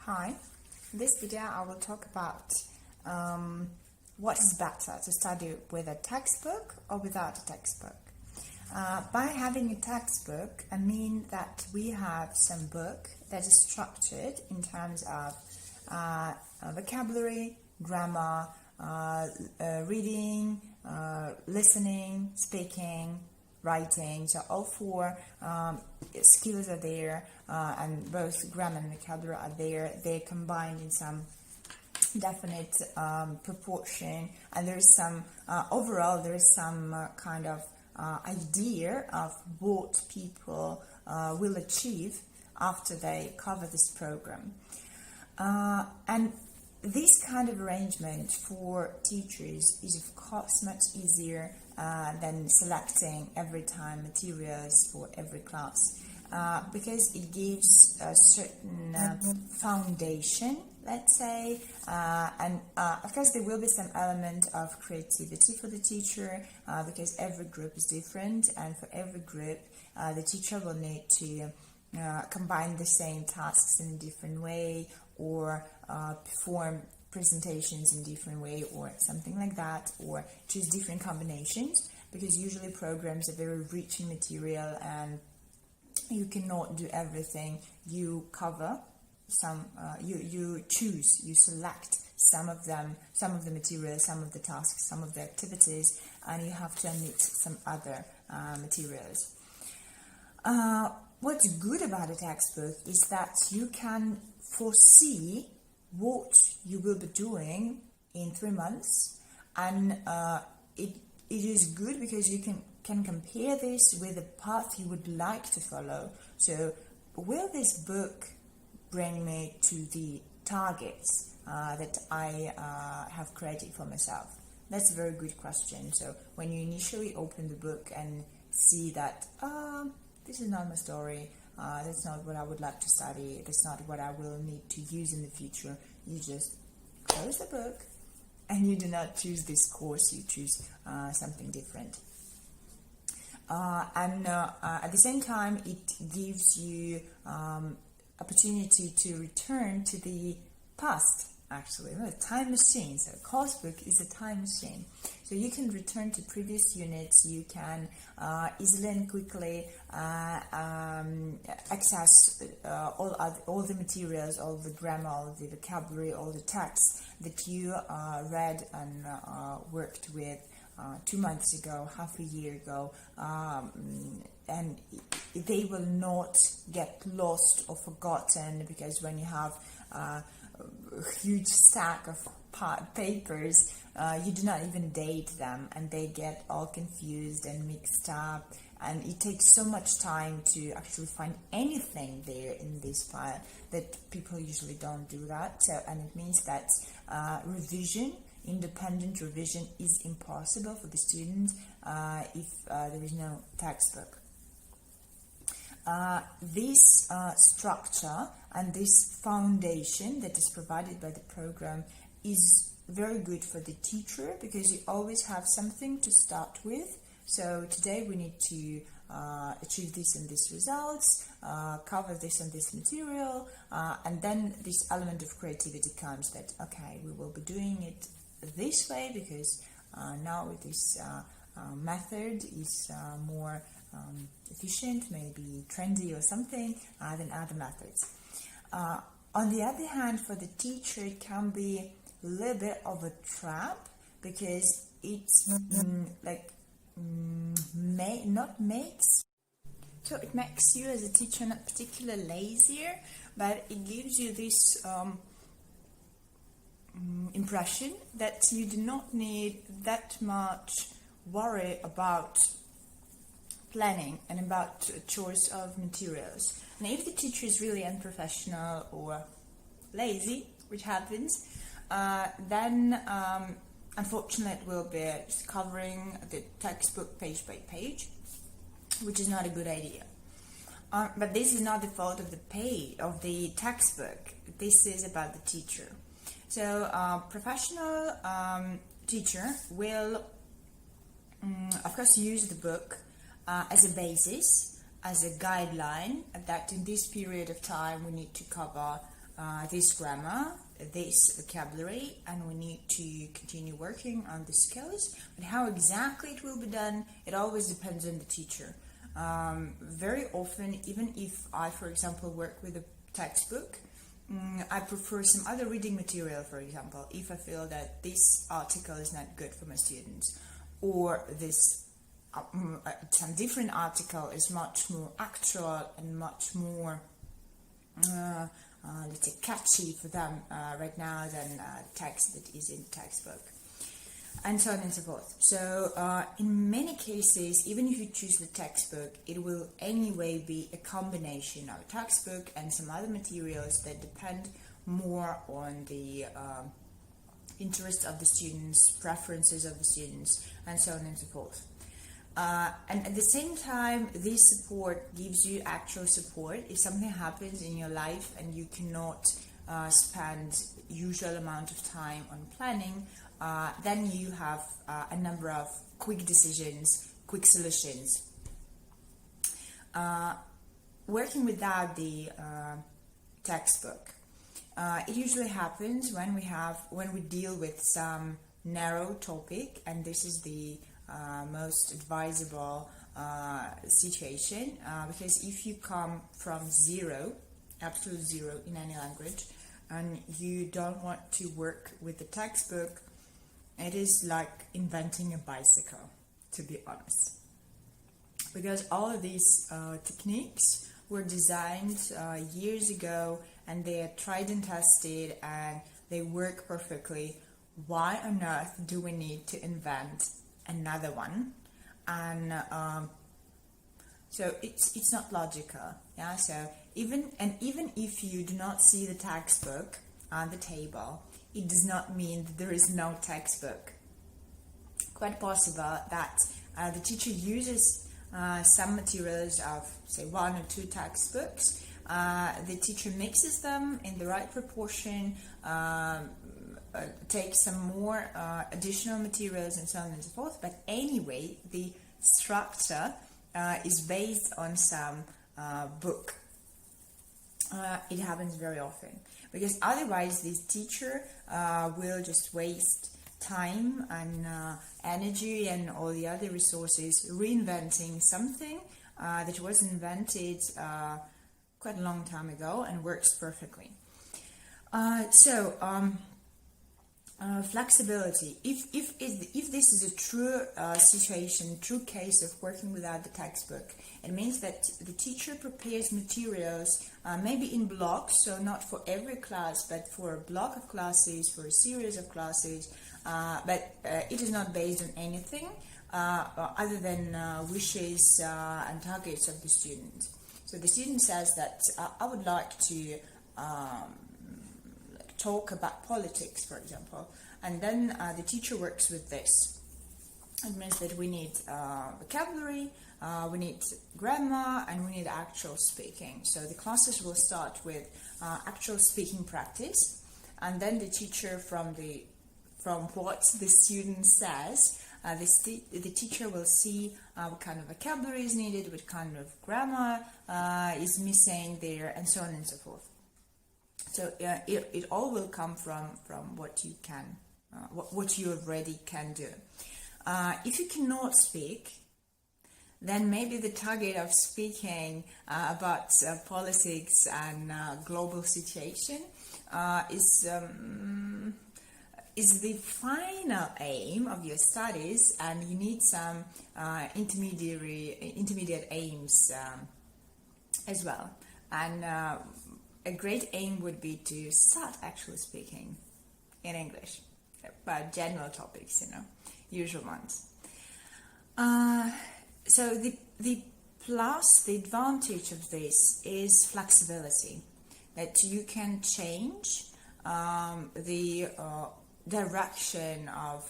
Hi, in this video I will talk about what is better to study with a textbook or without a textbook. By having a textbook, I mean that we have some book that is structured in terms of vocabulary, grammar, reading, listening, speaking, writing. So all four skills are there, and both grammar and vocabulary are there. They're combined in some definite proportion, and there is some overall there is some kind of idea of what people will achieve after they cover this program. And this kind of arrangement for teachers is of course much easier than selecting every time materials for every class, because it gives a certain foundation, let's say, and of course there will be some element of creativity for the teacher, because every group is different, and for every group the teacher will need to combine the same tasks in a different way, or perform presentations in different way, or something like that, or choose different combinations, because usually programs are very rich in material and you cannot do everything. You cover some, you choose, you select some of them, some of the materials, some of the tasks, some of the activities, and you have to omit some other materials. What's good about a textbook is that you can foresee what you will be doing in 3 months, and it is good because you can compare this with the path you would like to follow. So will this book bring me to the targets that I have created for myself? That's a very good question. So when you initially open the book and see that this is not my story, that's not what I would like to study, that's not what I will need to use in the future, you just close the book and you do not choose this course, you choose something different. And at the same time, it gives you opportunity to return to the past, actually, a time machine. So a coursebook is a time machine. So you can return to previous units, you can easily and quickly access all the materials, all the grammar, all the vocabulary, all the texts that you read and worked with 2 months ago, half a year ago, and they will not get lost or forgotten, because when you have a huge stack of papers, you do not even date them, and they get all confused and mixed up, and it takes so much time to actually find anything there in this file that people usually don't do that. So, and it means that revision, independent revision, is impossible for the student if there is no textbook. This structure and this foundation that is provided by the program is very good for the teacher, because you always have something to start with. So today we need to achieve this and this results, cover this and this material, and then this element of creativity comes, that okay, we will be doing it this way because now this method is more efficient, maybe trendy or something, than other methods. On the other hand, for the teacher, it can be a little bit of a trap, because it's it makes you as a teacher not particularly lazier, but it gives you this impression that you do not need that much worry about planning and about choice of materials. And if the teacher is really unprofessional or lazy, which happens, then unfortunately it will be just covering the textbook page by page, which is not a good idea. But this is not the fault of the textbook. This is about the teacher. So a professional teacher will of course use the book as a basis, as a guideline, that in this period of time we need to cover this grammar, this vocabulary, and we need to continue working on the skills. But how exactly it will be done, it always depends on the teacher. Very often, even if I, for example, work with a textbook, I prefer some other reading material, for example, if I feel that this article is not good for my students, or this some different article is much more actual and much more let's say catchy for them right now than text that is in the textbook, and so on and so forth. So in many cases, even if you choose the textbook, it will anyway be a combination of a textbook and some other materials that depend more on the interests of the students, preferences of the students, and so on and so forth. And at the same time, this support gives you actual support. If something happens in your life and you cannot spend usual amount of time on planning, then you have a number of quick decisions, quick solutions. Working without the textbook, it usually happens when we deal with some narrow topic, and this is the most advisable situation, because if you come from zero, absolute zero in any language, and you don't want to work with the textbook, it is like inventing a bicycle, to be honest, because all of these techniques were designed years ago, and they are tried and tested, and they work perfectly. Why on earth do we need to invent another one? And so it's not logical. Yeah. So even if you do not see the textbook on the table, it does not mean that there is no textbook. Quite possible that the teacher uses some materials of, say, 1 or 2 textbooks. The teacher mixes them in the right proportion, takes some more additional materials, and so on and so forth. But anyway, the structure is based on some book. It happens very often, because otherwise this teacher will just waste time and energy and all the other resources reinventing something that was invented quite a long time ago and works perfectly. Flexibility. If this is a true situation, true case of working without the textbook, it means that the teacher prepares materials maybe in blocks, so not for every class, but for a block of classes, for a series of classes, but it is not based on anything other than wishes and targets of the student. So the student says that I would like to talk about politics, for example, and then the teacher works with this. It means that we need vocabulary, we need grammar, and we need actual speaking. So the classes will start with actual speaking practice, and then the teacher, from what the student says, the teacher will see what kind of vocabulary is needed, what kind of grammar is missing there, and so on and so forth. So it all will come from what you can, what you already can do. If you cannot speak, then maybe the target of speaking about politics and global situation is the final aim of your studies, and you need some intermediate aims as well. And a great aim would be to start actually speaking in English about general topics, usual ones. So the advantage of this is flexibility, that you can change the direction of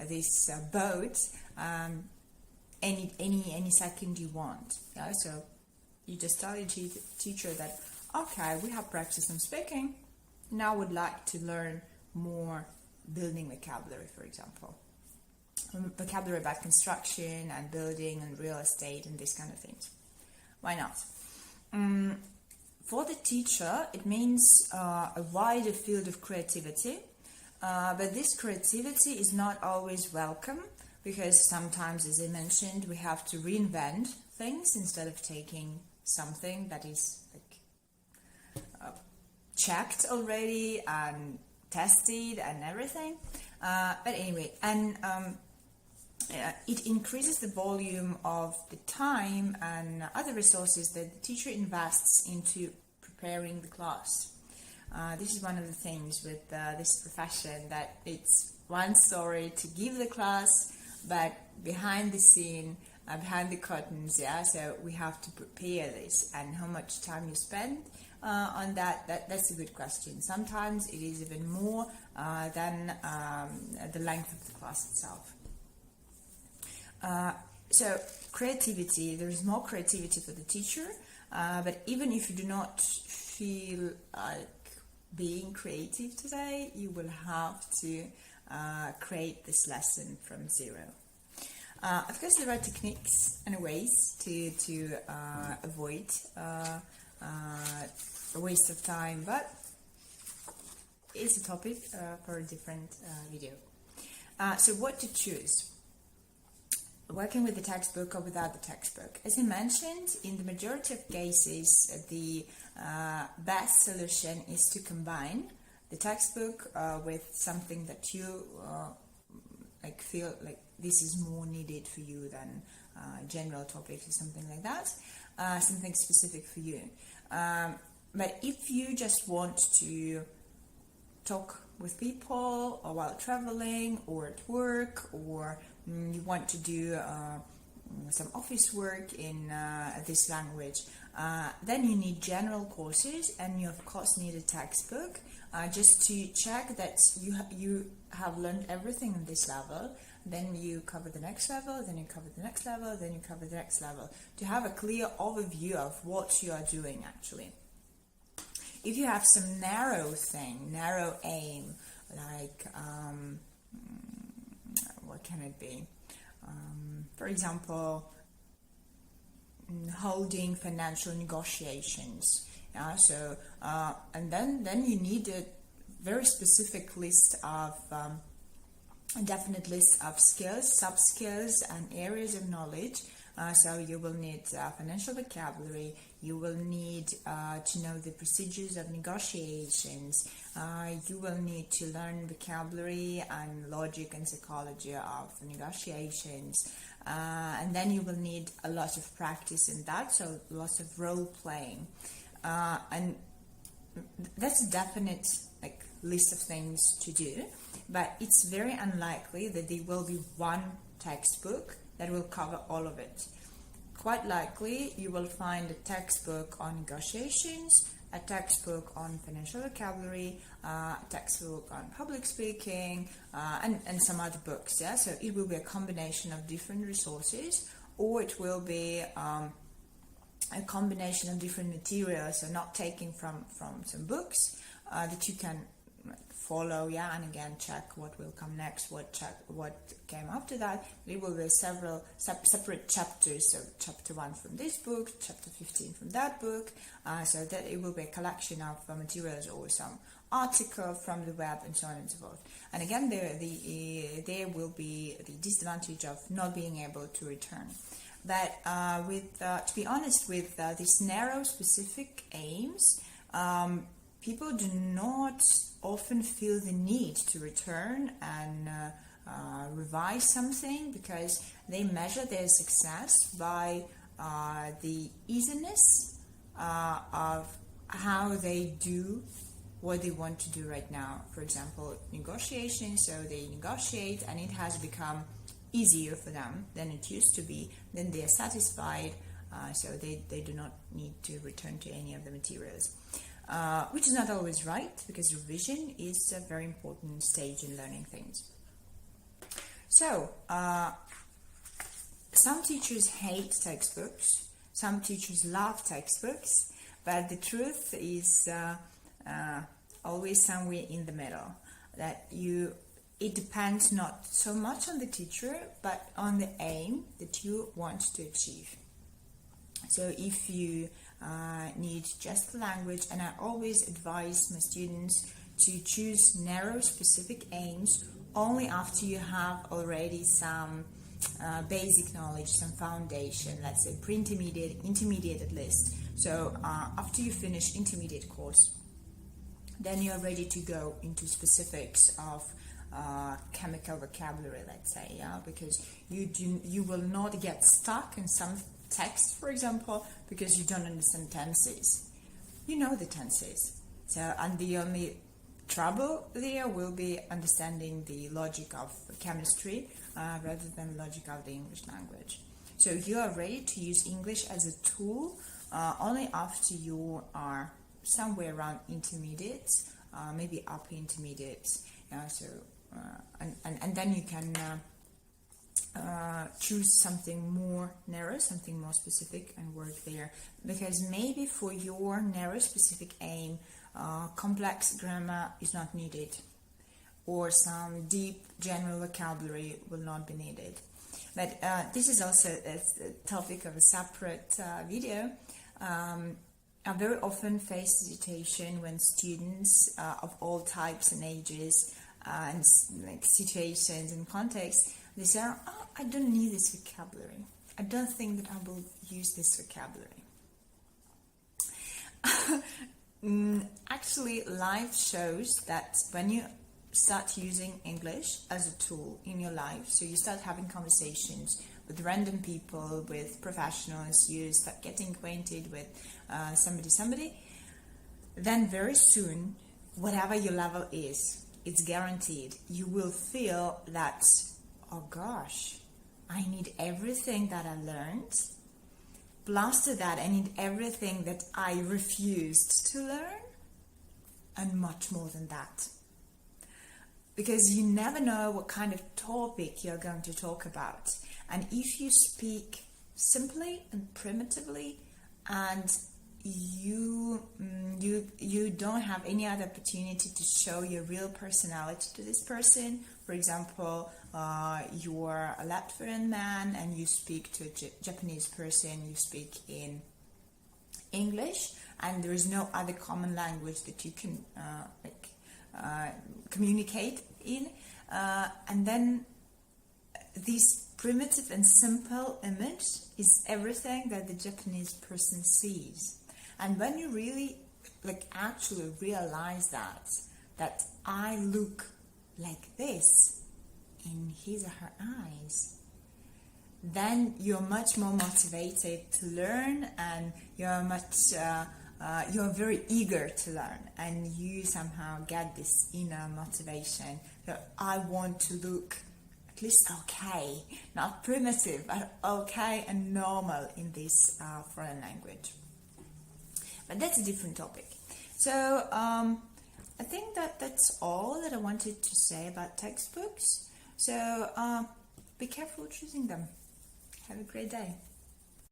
this boat any second you want. Yeah? So you just tell your teacher that, okay, we have practiced some speaking, now I would like to learn more building vocabulary, for example. Vocabulary about construction and building and real estate and these kind of things. Why not? For the teacher, it means a wider field of creativity, but this creativity is not always welcome, because sometimes, as I mentioned, we have to reinvent things instead of taking something that is checked already and tested and everything. But anyway, and it increases the volume of the time and other resources that the teacher invests into preparing the class. This is one of the things with this profession, that it's one story to give the class, but behind the scene, behind the curtains, so we have to prepare this, and how much time you spend on that's a good question. Sometimes it is even more than the length of the class itself. So creativity, there is more creativity for the teacher, but even if you do not feel like being creative today, you will have to create this lesson from zero. Of course, there are techniques and ways to avoid a waste of time, but it's a topic for a different video. So what to choose? Working with the textbook or without the textbook? As I mentioned, in the majority of cases, the best solution is to combine the textbook with something that you feel like this is more needed for you than general topics or something like that, something specific for you. But if you just want to talk with people, or while traveling, or at work, or you want to do some office work in this language, then you need general courses, and you of course need a textbook just to check that you have learned everything on this level. Then you cover the next level, then you cover the next level, then you cover the next level, to have a clear overview of what you are doing actually. If you have some narrow aim, like what can it be? For example, holding financial negotiations. And then you need a very specific list of a definite list of skills, sub-skills, and areas of knowledge. So you will need financial vocabulary, you will need to know the procedures of negotiations, you will need to learn vocabulary and logic and psychology of negotiations, and then you will need a lot of practice in that, so lots of role playing. And that's a definite list of things to do, but it's very unlikely that there will be one textbook that will cover all of it. Quite likely you will find a textbook on negotiations, a textbook on financial vocabulary, a textbook on public speaking, and some other books. So it will be a combination of different resources, or it will be a combination of different materials, so not taking from some books that you can follow, and again check what will come next, what came after that. It will be several separate chapters, so chapter 1 from this book, chapter 15 from that book, so that it will be a collection of materials or some article from the web and so on and so forth. And again, there will be the disadvantage of not being able to return. But to be honest, with these narrow specific aims, people do not often feel the need to return and revise something, because they measure their success by the easiness of how they do what they want to do right now. For example, negotiations, so they negotiate and it has become easier for them than it used to be, then they are satisfied, so they do not need to return to any of the materials. Which is not always right, because revision is a very important stage in learning things. So, some teachers hate textbooks, some teachers love textbooks, but the truth is always somewhere in the middle. It depends not so much on the teacher, but on the aim that you want to achieve. So if you need just the language, and I always advise my students to choose narrow specific aims only after you have already some basic knowledge, some foundation, let's say pre-intermediate, intermediate at least. So after you finish intermediate course, then you're ready to go into specifics of chemical vocabulary, let's say, yeah, because you will not get stuck in some text, for example, because you don't understand tenses. You know the tenses, so, and the only trouble there will be understanding the logic of chemistry rather than logic of the English language. So you are ready to use English as a tool only after you are somewhere around intermediate, maybe upper intermediate. So and then you can choose something more narrow, something more specific, and work there. Because maybe for your narrow specific aim, complex grammar is not needed, or some deep general vocabulary will not be needed. But this is also a topic of a separate video. I very often face hesitation when students of all types and ages and like situations and contexts, they say, oh, I don't need this vocabulary. I don't think that I will use this vocabulary. Actually, life shows that when you start using English as a tool in your life, so you start having conversations with random people, with professionals, you start getting acquainted with somebody, then very soon, whatever your level is, it's guaranteed. You will feel that, oh gosh, I need everything that I learned. Plus to that, I need everything that I refused to learn, and much more than that. Because you never know what kind of topic you're going to talk about. And if you speak simply and primitively, and you don't have any other opportunity to show your real personality to this person. For example, you're a Latvian man and you speak to a Japanese person, you speak in English, and there is no other common language that you can communicate in, and then this primitive and simple image is everything that the Japanese person sees. And when you really actually realize that I look like this in his or her eyes, then you're much more motivated to learn, and you're very eager to learn, and you somehow get this inner motivation that I want to look at least okay, not primitive, but okay and normal in this foreign language. But that's a different topic. So I think that's all that I wanted to say about textbooks. So be careful choosing them. Have a great day.